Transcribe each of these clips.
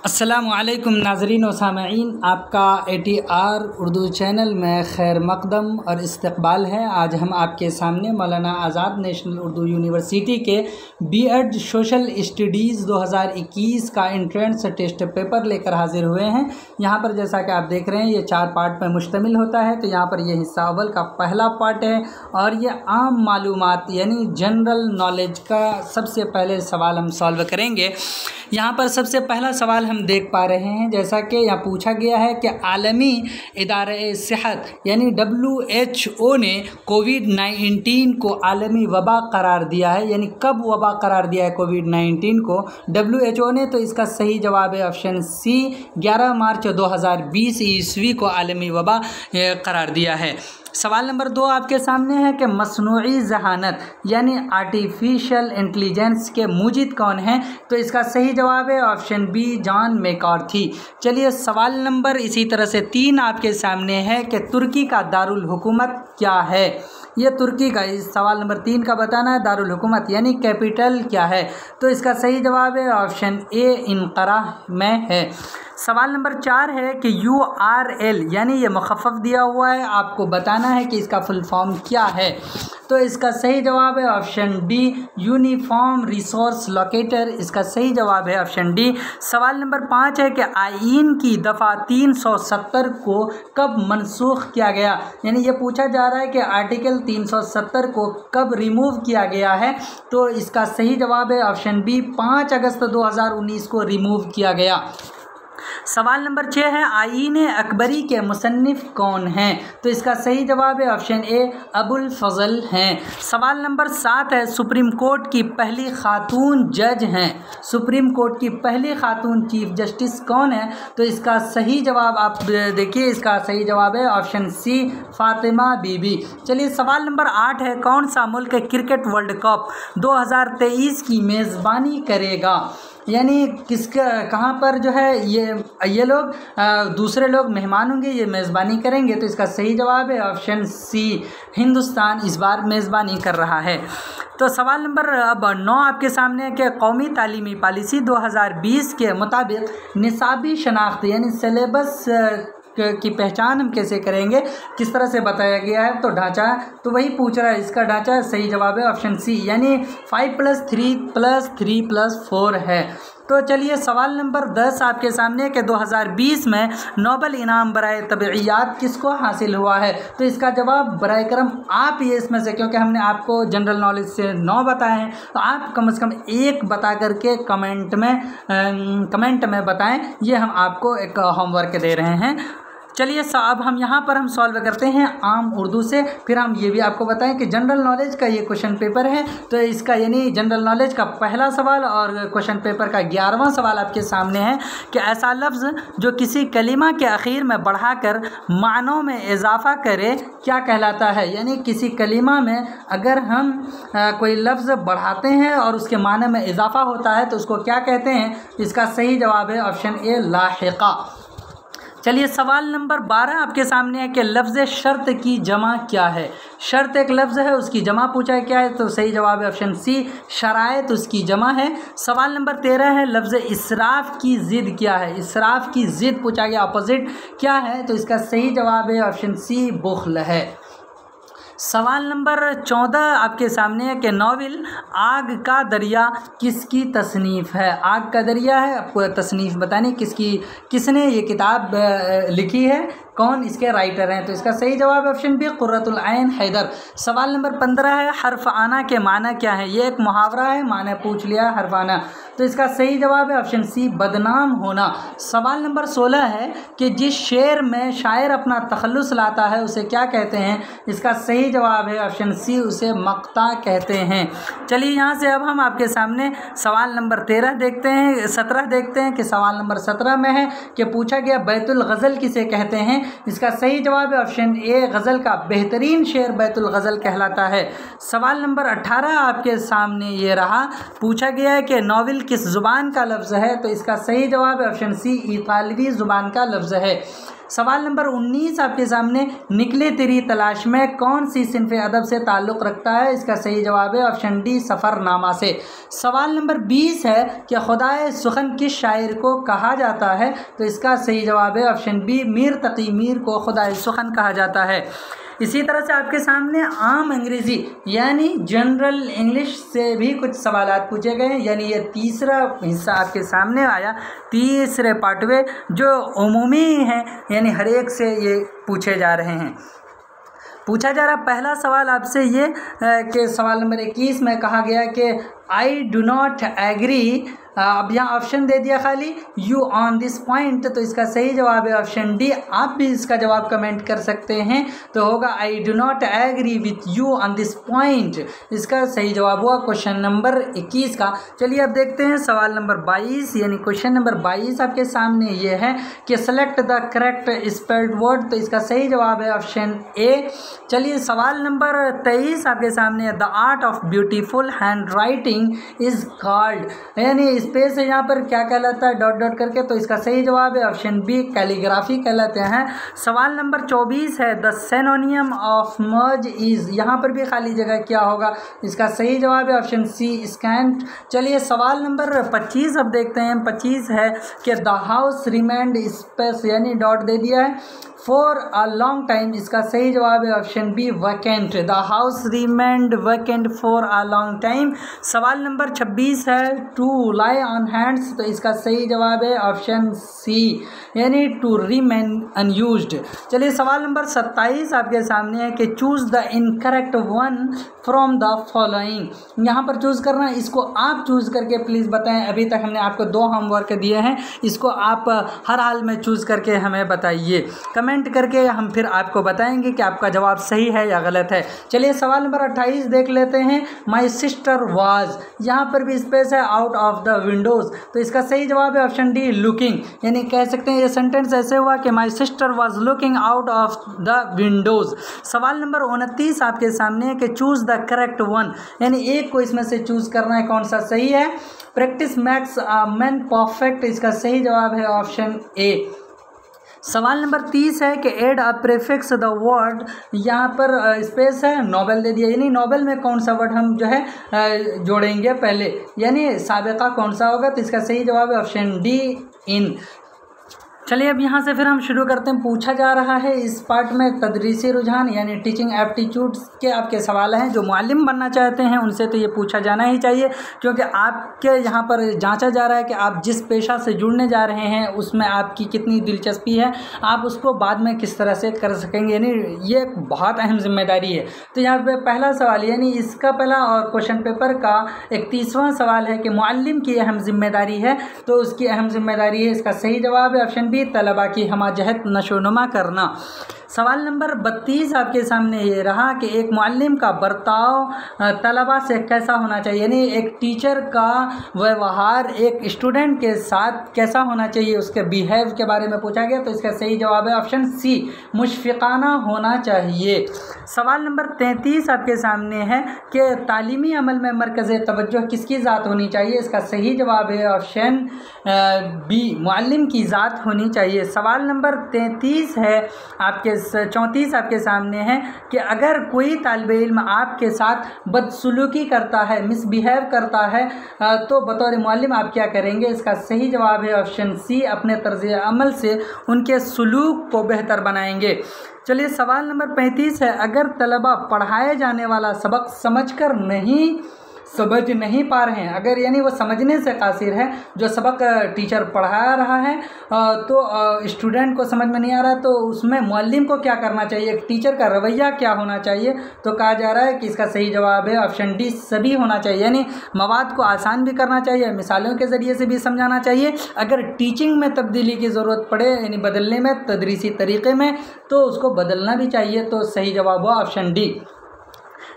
अस्सलामुअलैकुम नाज़रीन व सामईन, आपका ATR उर्दू चैनल में खैर मकदम और इस्तकबाल है। आज हम आपके सामने मौलाना आज़ाद नेशनल उर्दू यूनिवर्सिटी के B.Ed सोशल स्टडीज़ 2021 का एंट्रेंस टेस्ट पेपर लेकर हाजिर हुए हैं। यहाँ पर जैसा कि आप देख रहे हैं ये 4 पार्ट पर मुश्तमिल होता है। तो यहाँ पर ये हिस्सा अव्वल का पहला पार्ट है और ये आम मालूमात यानी जनरल नॉलेज का सबसे पहले सवाल हम सॉल्व करेंगे। यहाँ पर सबसे पहला सवाल हम देख पा रहे हैं, जैसा कि यहाँ पूछा गया है कि आलमी इदारे सेहत यानी WHO ने कोविड-19 को आलमी वबा करार दिया है। यानी कब वबा करार दिया है कोविड-19 को WHO ने? तो इसका सही जवाब है ऑप्शन सी, 11 मार्च 2020 ईस्वी को आलमी वबा करार दिया है। सवाल नंबर 2 आपके सामने है कि मसनूई ज़हानत यानी आर्टिफिशियल इंटेलिजेंस के मूजिद कौन हैं? तो इसका सही जवाब है ऑप्शन बी, जॉन मैकार्थी। चलिए सवाल नंबर इसी तरह से 3 आपके सामने है कि तुर्की का दारुल हुकूमत क्या है? ये तुर्की का, इस सवाल नंबर 3 का बताना है दारुल हुकूमत यानी कैपिटल क्या है? तो इसका सही जवाब है ऑप्शन ए, इंकरा में है। सवाल नंबर 4 है कि URL यानी ये मुखफ़फ़ दिया हुआ है, आपको बताना है कि इसका फुल फॉर्म क्या है। तो इसका सही जवाब है option D, uniform resource locator. इसका सही जवाब है ऑप्शन डी। सवाल नंबर 5 है कि आईन की दफ़ा 370 को कब मनसूख किया गया? यानी ये पूछा जा रहा है कि आर्टिकल 370 को कब रिमूव किया गया है? तो इसका सही जवाब है ऑप्शन बी, 5 अगस्त 2019 को रिमूव किया गया। सवाल नंबर 6 है आईन अकबरी के मुसन्निफ़ कौन हैं? तो इसका सही जवाब है ऑप्शन ए, अबुल फजल हैं। सवाल नंबर 7 है सुप्रीम कोर्ट की पहली खातून जज हैं। सुप्रीम कोर्ट की पहली खातून चीफ जस्टिस कौन है? तो इसका सही जवाब आप देखिए, इसका सही जवाब है ऑप्शन सी, फातिमा बीबी। चलिए सवाल नंबर 8 है कौन सा मुल्क क्रिकेट वर्ल्ड कप 2023 की मेज़बानी करेगा? यानी किसका, कहाँ पर जो है ये लोग दूसरे लोग मेहमान होंगे, ये मेज़बानी करेंगे। तो इसका सही जवाब है ऑप्शन सी, हिंदुस्तान इस बार मेज़बानी कर रहा है। तो सवाल नंबर अब 9 आपके सामने है कि कौमी तालीमी पॉलिसी 2020 के मुताबिक निसाबी शनाख्त यानी सिलेबस की पहचान हम कैसे करेंगे, किस तरह से बताया गया है? तो ढांचा, तो वही पूछ रहा है, इसका ढांचा सही जवाब है ऑप्शन सी यानी 5+3+3+4 है। तो चलिए सवाल नंबर 10 आपके सामने कि 2020 में नोबल इनाम बराए तबीयत किसको हासिल हुआ है? तो इसका जवाब बराए करम आप ये इसमें से, क्योंकि हमने आपको जनरल नॉलेज से 9 बताए हैं, तो आप कम से कम 1 बता करके कमेंट में बताएं। ये हम आपको एक होमवर्क दे रहे हैं। चलिए अब हम यहाँ पर हम सॉल्व करते हैं आम उर्दू से, फिर हम ये भी आपको बताएं कि जनरल नॉलेज का ये क्वेश्चन पेपर है। तो इसका यानी जनरल नॉलेज का पहला सवाल और क्वेश्चन पेपर का 11वां सवाल आपके सामने है कि ऐसा लफ्ज़ जो किसी कलिमा के आखिर में बढ़ाकर मानों में इजाफ़ा करे क्या कहलाता है? यानी किसी कलिमा में अगर हम कोई लफ्ज़ बढ़ाते हैं और उसके माने में इजाफ़ा होता है तो उसको क्या कहते हैं? इसका सही जवाब है ऑप्शन ए, लाहिक़ा। चलिए सवाल नंबर 12 आपके सामने है कि लफ्ज़ शर्त की जमा क्या है? शर्त एक लफ्ज़ है, उसकी जमा पूछा है क्या है? तो सही जवाब है ऑप्शन सी, शरायत उसकी जमा है। सवाल नंबर 13 है लफ्ज़ इसराफ़ की ज़िद क्या है? इसराफ़ की ज़िद पूछा गया, अपोजिट क्या है? तो इसका सही जवाब है ऑप्शन सी, बुख़्ल है। सवाल नंबर 14 आपके सामने है कि नॉवेल आग का दरिया किसकी तसनीफ़ है? आग का दरिया है, आपको तसनीफ़ बतानी किसने ये किताब लिखी है, कौन इसके राइटर हैं? तो इसका सही जवाब है ऑप्शन बी, कुर्रतुल ऐन हैदर। सवाल नंबर 15 है हर्फ आना के माना क्या है? ये एक मुहावरा है, माने पूछ लिया हर्फ आना। तो इसका सही जवाब है ऑप्शन सी, बदनाम होना। सवाल नंबर 16 है कि जिस शेर में शायर अपना तखल्लुस लाता है उसे क्या कहते हैं? इसका सही जवाब है ऑप्शन सी, उसे मक्ता कहते हैं। चलिए यहाँ से अब हम आपके सामने सवाल नंबर 17 देखते हैं कि सवाल नंबर 17 में है कि पूछा गया बैतुल गज़ल किसे कहते हैं? इसका सही जवाब है ऑप्शन ए, गज़ल का बेहतरीन शेर बैतुल गज़ल कहलाता है। सवाल नंबर 18 आपके सामने ये रहा, पूछा गया है कि नॉवेल किस ज़ुबान का लफ्ज़ है? तो इसका सही जवाब है ऑप्शन सी, इतालवी ज़ुबान का लफ्ज़ है। सवाल नंबर 19 आपके सामने, निकले तेरी तलाश में कौन सी सिन्फ़े अदब से ताल्लुक़ रखता है? इसका सही जवाब है ऑप्शन डी, सफ़रनामा से। सवाल नंबर 20 है कि खुदाए सुखन किस शायर को कहा जाता है? तो इसका सही जवाब है ऑप्शन बी, मीर तकी मीर को खुदाए सुखन कहा जाता है। इसी तरह से आपके सामने आम अंग्रेज़ी यानी जनरल इंग्लिश से भी कुछ सवालात पूछे गए हैं, यानी ये तीसरा हिस्सा आपके सामने आया, तीसरे पार्ट में जो उमूमी हैं, यानी हर एक से ये पूछे जा रहे हैं। पूछा जा रहा पहला सवाल आपसे ये कि सवाल नंबर 21 में कहा गया कि आई डू नॉट एग्री, अब यहाँ ऑप्शन दे दिया खाली, यू ऑन दिस पॉइंट, तो इसका सही जवाब है ऑप्शन डी। आप भी इसका जवाब कमेंट कर सकते हैं, तो होगा I do not agree with you on this point. इसका सही जवाब हुआ क्वेश्चन नंबर 21 का। चलिए अब देखते हैं सवाल नंबर 22, यानी क्वेश्चन नंबर 22 आपके सामने ये है कि select the correct spelled word, तो इसका सही जवाब है ऑप्शन ए। चलिए सवाल नंबर 23 आपके सामने, the art of beautiful hand writing is called, यानी स्पेस है यहाँ पर क्या कहलाता है, डॉट डॉट करके, तो इसका सही जवाब है ऑप्शन बी, कैलीग्राफी कहलाते हैं। सवाल नंबर 24 है, the synonym of merge is, यहाँ पर भी खाली जगह क्या होगा? इसका सही जवाब है ऑप्शन सी, स्कैंट। चलिए सवाल नंबर 25 अब देखते हैं। 25 है कि द हाउस रिमेंड स्पेस, यानी डॉट दे दिया है, फॉर अ लॉन्ग टाइम, इसका सही जवाब है option B, vacant. The house remained vacant for a long time. सवाल नंबर 26 है, टू लाई ऑन हैंड्स, तो इसका सही जवाब है ऑप्शन सी, यानी टू रिमेन अनयूज्ड। चलिए सवाल नंबर 27 आपके सामने है कि choose the incorrect one from the following, यहाँ पर चूज़ करना है, इसको आप चूज़ करके प्लीज़ बताएं। अभी तक हमने आपको 2 होमवर्क दिए हैं, इसको आप हर हाल में चूज़ करके हमें बताइए, कमेंट करके हम फिर आपको बताएंगे कि आपका जवाब सही है या गलत है। चलिए सवाल नंबर 28 देख लेते हैं। माई सिस्टर वाज, यहाँ पर भी स्पेस है, आउट ऑफ द विंडोज़, तो इसका सही जवाब है ऑप्शन डी, लुकिंग, यानी कह सकते हैं ये सेंटेंस ऐसे हुआ कि my sister was looking out of the Windows. सवाल नंबर 29 आपके सामने है कि चूज़ द करेक्ट वन, यानी एक को इसमें से चूज़ करना है, कौन सा सही है? Practice max a man perfect, इसका सही जवाब है ऑप्शन ए। सवाल नंबर 30 है कि add a prefix the word, यहाँ पर स्पेस है, नोबल दे दिया, यानी नोबल में कौन सा वर्ड हम जो है जोड़ेंगे पहले, यानी साबिका कौन सा होगा? तो इसका सही जवाब है ऑप्शन डी, इन। चलिए अब यहाँ से फिर हम शुरू करते हैं। पूछा जा रहा है इस पार्ट में तदरीसी रुझान यानी टीचिंग एप्टीट्यूड्स के आपके सवाल हैं। जो मुअल्लिम बनना चाहते हैं उनसे तो ये पूछा जाना ही चाहिए, क्योंकि आपके यहाँ पर जांचा जा रहा है कि आप जिस पेशा से जुड़ने जा रहे हैं उसमें आपकी कितनी दिलचस्पी है, आप उसको बाद में किस तरह से कर सकेंगे, यानी ये एक बहुत अहम जिम्मेदारी है। तो यहाँ पर पहला सवाल, यानी इसका पहला और क्वेश्चन पेपर का 31वां सवाल है कि मुअल्लिम की अहम जिम्मेदारी है, तो उसकी अहम जिम्मेदारी है, इसका सही जवाब है ऑप्शन बी, तलबा की हमाजहत नशोनुमा करना। सवाल नंबर 32 आपके सामने ये रहा कि एक मुअल्लिम का बर्ताव तलबा से कैसा होना चाहिए, यानी एक टीचर का व्यवहार एक स्टूडेंट के साथ कैसा होना चाहिए, उसके बिहेव के बारे में पूछा गया, तो इसका सही जवाब है ऑप्शन सी, मुशफ़िक़ाना होना चाहिए। सवाल नंबर 33 आपके सामने है कि तालीमी अमल में मरकज़ तवज्जो किसकी ज़ात होनी चाहिए, इसका सही जवाब है ऑप्शन बी, मुअल्लिम की ज़ात होनी चाहिए। सवाल नंबर 33 है आपके 34 आपके सामने है कि अगर कोई तालिब इल्म आपके साथ बदसलूकी करता है, मिसबिहेव करता है, तो बतौर मुअल्लिम आप क्या करेंगे, इसका सही जवाब है ऑप्शन सी, अपने तर्ज़ अमल से उनके सलूक को बेहतर बनाएंगे। चलिए सवाल नंबर 35 है, अगर तलबा पढ़ाए जाने वाला सबक समझ नहीं पा रहे हैं, अगर यानी वो समझने से कासिर है, जो सबक टीचर पढ़ा रहा है तो स्टूडेंट को समझ में नहीं आ रहा, तो उसमें मुअल्लिम को क्या करना चाहिए, एक टीचर का रवैया क्या होना चाहिए, तो कहा जा रहा है कि इसका सही जवाब है ऑप्शन डी, सभी होना चाहिए, यानी मवाद को आसान भी करना चाहिए, मिसालों के ज़रिए से भी समझाना चाहिए। अगर टीचिंग में तब्दीली की ज़रूरत पड़े, यानी बदलने में, तदरीसी तरीक़े में, तो उसको बदलना भी चाहिए, तो सही जवाब हुआ ऑप्शन डी।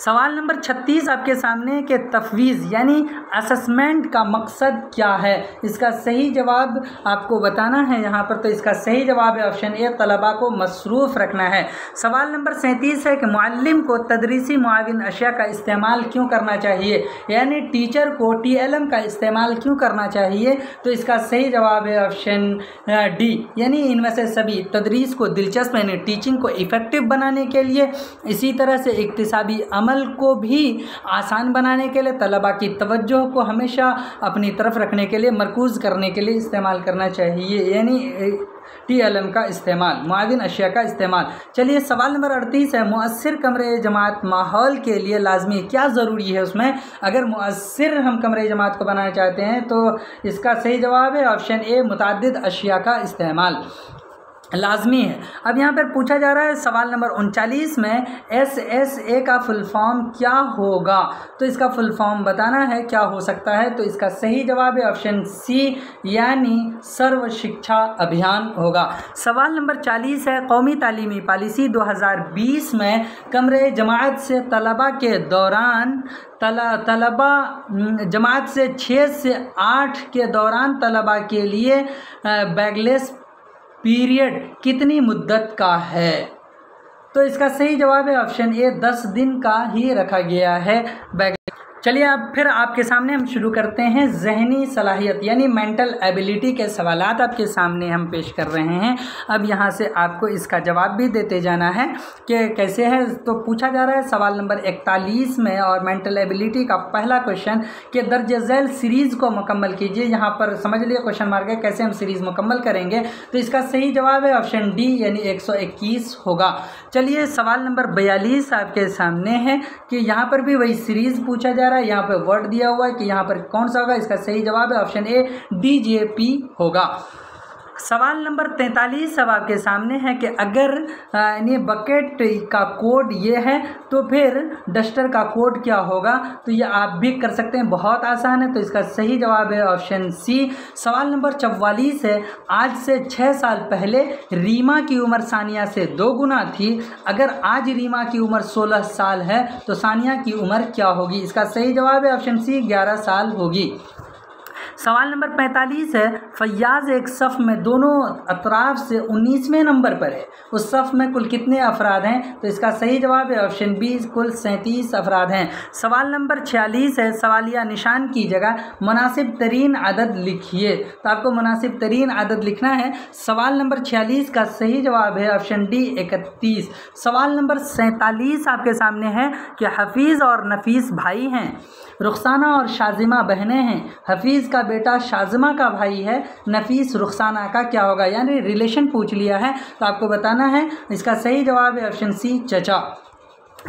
सवाल नंबर 36 आपके सामने के तफवीज़ यानी असेसमेंट का मकसद क्या है, इसका सही जवाब आपको बताना है यहाँ पर। तो इसका सही जवाब है ऑप्शन ए, तलबा को मसरूफ़ रखना है। सवाल नंबर 37 है कि मुअल्लिम को तदरीसी मुआविन अशिया का इस्तेमाल क्यों करना चाहिए, यानी टीचर को TLM का इस्तेमाल क्यों करना चाहिए। तो इसका सही जवाब है ऑप्शन डी, यानी इनमें से सभी तदरीस को दिलचस्प यानी टीचिंग को इफ़ेक्टिव बनाने के लिए, इसी तरह से इक्तिसाबी अमल को भी आसान बनाने के लिए, तलबा की तवज्जो को हमेशा अपनी तरफ रखने के लिए, मरकूज़ करने के लिए इस्तेमाल करना चाहिए, यानी TLM का इस्तेमाल, मुआविन अशिया का इस्तेमाल। चलिए सवाल नंबर 38 है, मुअस्सिर कमरे जमात माहौल के लिए लाजमी क्या ज़रूरी है उसमें। अगर मुअस्सिर हम कमरे जमात को बनाना चाहते हैं तो इसका सही जवाब है ऑप्शन ए, मुतअद्दिद अशिया का इस्तेमाल लाजमी है। अब यहाँ पर पूछा जा रहा है सवाल नंबर 39 में SSA का फुल फॉर्म क्या होगा। तो इसका फुल फॉर्म बताना है क्या हो सकता है। तो इसका सही जवाब है ऑप्शन सी, यानी सर्व शिक्षा अभियान होगा। सवाल नंबर 40 है, कौमी तालीमी पॉलिसी 2020 में कमरे जमात से तलबा के दौरान तलबा जमात से 6 से 8 के दौरान तलबा के लिए बैगलेस पीरियड कितनी मुद्दत का है। तो इसका सही जवाब है ऑप्शन ए, 10 दिन का ही रखा गया है बैग। चलिए अब फिर आपके सामने हम शुरू करते हैं जहनी सलाहियत यानी मेंटल एबिलिटी के सवालात आपके सामने हम पेश कर रहे हैं। अब यहाँ से आपको इसका जवाब भी देते जाना है कि कैसे है। तो पूछा जा रहा है सवाल नंबर 41 में और मेंटल एबिलिटी का पहला क्वेश्चन कि दर्ज झैल सीरीज़ को मुकम्मल कीजिए। यहाँ पर समझ लिए क्वेश्चन मार्क है, कैसे हम सीरीज़ मुकम्मल करेंगे। तो इसका सही जवाब है ऑप्शन डी, यानी 121 होगा। चलिए सवाल नंबर 42 आपके सामने है कि यहाँ पर भी वही सीरीज़ पूछा जा रहा है। यहाँ पे वर्ड दिया हुआ है कि यहाँ पर कौन सा होगा। इसका सही जवाब है ऑप्शन ए, DJP होगा। सवाल नंबर 43 अब आपके सामने है कि अगर यानी बकेट का कोड ये है तो फिर डस्टर का कोड क्या होगा। तो ये आप भी कर सकते हैं, बहुत आसान है। तो इसका सही जवाब है ऑप्शन सी। सवाल नंबर 44 है, आज से 6 साल पहले रीमा की उम्र सानिया से 2 गुना थी। अगर आज रीमा की उम्र 16 साल है तो सानिया की उम्र क्या होगी। इसका सही जवाब है ऑप्शन सी, 11 साल होगी। सवाल नंबर 45 है, फैयाज एक सफ़ में दोनों अतराफ से 19वें नंबर पर है, उस सफ़ में कुल कितने अफराद हैं। तो इसका सही जवाब है ऑप्शन बी, कुल 37 अफराद हैं। सवाल नंबर 46 है, सवालिया निशान की जगह मुनासिब तरीन अदद लिखिए। तो आपको मुनासिब तरीन अदद लिखना है। सवाल नंबर 46 का सही जवाब है ऑप्शन डी, 31। सवाल नंबर 47 आपके सामने है कि हफीज़ और नफीस भाई हैं, रुखसाना और शाजिमा बहनें हैं। हफीज़ का बेटा शाजिमा का भाई है, नफीस रुखसाना का क्या होगा, यानी रिलेशन पूछ लिया है। तो आपको बताना है। इसका सही जवाब है ऑप्शन सी, चचा।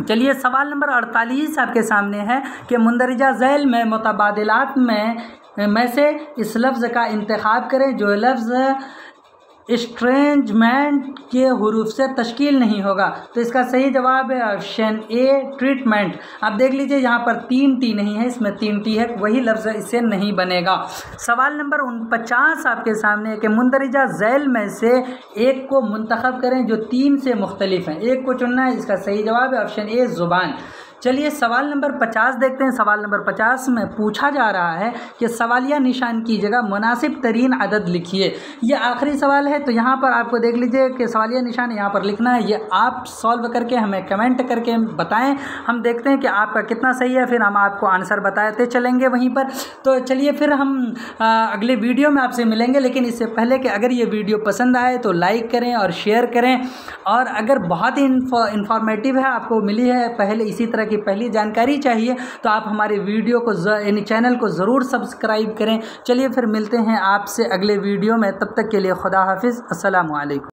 चलिए सवाल नंबर 48 आपके सामने है कि मुंदरजा झैल में मुतबादिलात में से इस लफ्ज़ का इंतखाब करें जो लफ्ज़ इस्ट्रेंजमेंट के हुरूफ से तश्कील नहीं होगा। तो इसका सही जवाब है ऑप्शन ए, ट्रीटमेंट। आप देख लीजिए यहाँ पर 3 टी नहीं है, इसमें 3 टी है, वही लफ्ज़ इससे नहीं बनेगा। सवाल नंबर 49 आपके सामने है कि मुंदरजा झैल में से एक को मुंतखब करें जो 3 से मुख्तलिफ हैं। एक को चुनना है। इसका सही जवाब है ऑप्शन ए, ज़ुबान। चलिए सवाल नंबर 50 देखते हैं। सवाल नंबर 50 में पूछा जा रहा है कि सवालिया निशान की जगह मुनासिब तरीन अदद लिखिए। ये आखिरी सवाल है। तो यहाँ पर आपको देख लीजिए कि सवालिया निशान यहाँ पर लिखना है। ये आप सॉल्व करके हमें कमेंट करके बताएं, हम देखते हैं कि आपका कितना सही है, फिर हम आपको आंसर बताते चलेंगे वहीं पर। तो चलिए फिर हम अगले वीडियो में आपसे मिलेंगे। लेकिन इससे पहले कि अगर ये वीडियो पसंद आए तो लाइक करें और शेयर करें, और अगर बहुत ही इंफॉर्मेटिव है, आपको मिली है पहले इसी तरह की पहली जानकारी चाहिए, तो आप हमारे वीडियो को यानी चैनल को ज़रूर सब्सक्राइब करें। चलिए फिर मिलते हैं आपसे अगले वीडियो में, तब तक के लिए खुदा हाफिज़, अस्सलामु अलैकुम।